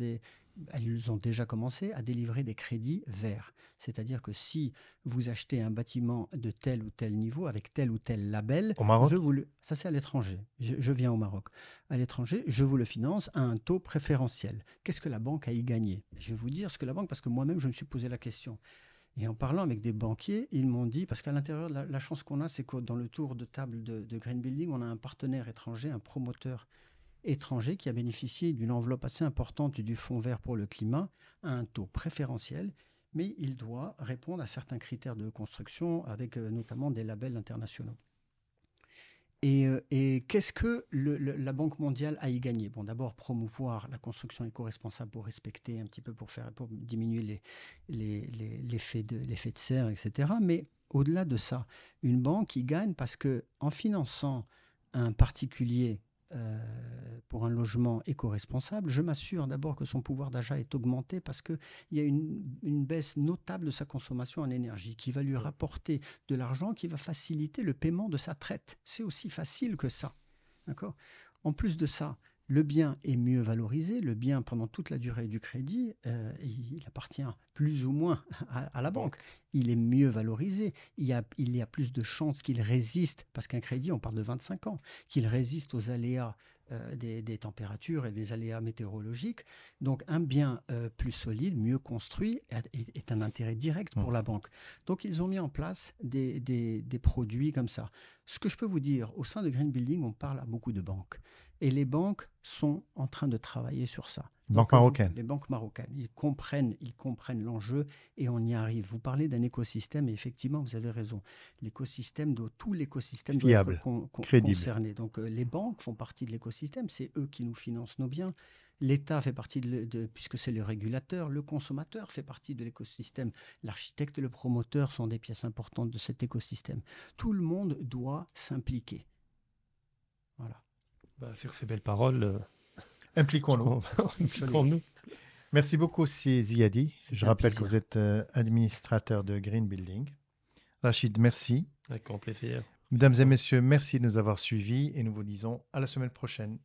elles ont déjà commencé à délivrer des crédits verts. C'est-à-dire que si vous achetez un bâtiment de tel ou tel niveau, avec tel ou tel label, Au Maroc? Ça c'est à l'étranger, je viens au Maroc. À l'étranger, je vous le finance à un taux préférentiel. Qu'est-ce que la banque a y gagné? Je vais vous dire ce que la banque, parce que moi-même je me suis posé la question. Et en parlant avec des banquiers, ils m'ont dit, parce qu'à l'intérieur, la chance qu'on a, c'est que dans le tour de table de Green Building, on a un partenaire étranger, un promoteur étranger qui a bénéficié d'une enveloppe assez importante du Fonds vert pour le climat à un taux préférentiel, mais il doit répondre à certains critères de construction avec notamment des labels internationaux. Et qu'est-ce que la Banque mondiale a y gagné? Bon, d'abord, promouvoir la construction éco-responsable pour respecter un petit peu, pour diminuer l'effet de serre, etc. Mais au-delà de ça, une banque y gagne parce qu'en finançant un particulier pour un logement éco-responsable, je m'assure d'abord que son pouvoir d'achat est augmenté parce qu'il y a une baisse notable de sa consommation en énergie qui va lui rapporter de l'argent qui va faciliter le paiement de sa traite. C'est aussi facile que ça. D'accord ? En plus de ça, le bien est mieux valorisé. Le bien, pendant toute la durée du crédit, il appartient plus ou moins à la banque. Il est mieux valorisé. Il y a plus de chances qu'il résiste, parce qu'un crédit, on parle de 25 ans, qu'il résiste aux aléas des températures et des aléas météorologiques. Donc, un bien plus solide, mieux construit, est un intérêt direct pour la banque. Donc, ils ont mis en place des produits comme ça. Ce que je peux vous dire, au sein de Green Building, on parle à beaucoup de banques. Et les banques sont en train de travailler sur ça. Banques marocaines. Les banques marocaines, ils comprennent l'enjeu et on y arrive. Vous parlez d'un écosystème et effectivement, vous avez raison. Tout l'écosystème doit fiable, être concerné. Donc les banques font partie de l'écosystème, c'est eux qui nous financent nos biens. L'État fait partie puisque c'est le régulateur, le consommateur fait partie de l'écosystème. L'architecte et le promoteur sont des pièces importantes de cet écosystème. Tout le monde doit s'impliquer. Voilà. Sur ces belles paroles, impliquons-nous. Impliquons-nous. Merci beaucoup, Ziadi. Je rappelle que vous êtes administrateur de Green Building. Rachid, merci. Avec grand plaisir. Mesdames et messieurs, merci de nous avoir suivis et nous vous disons à la semaine prochaine.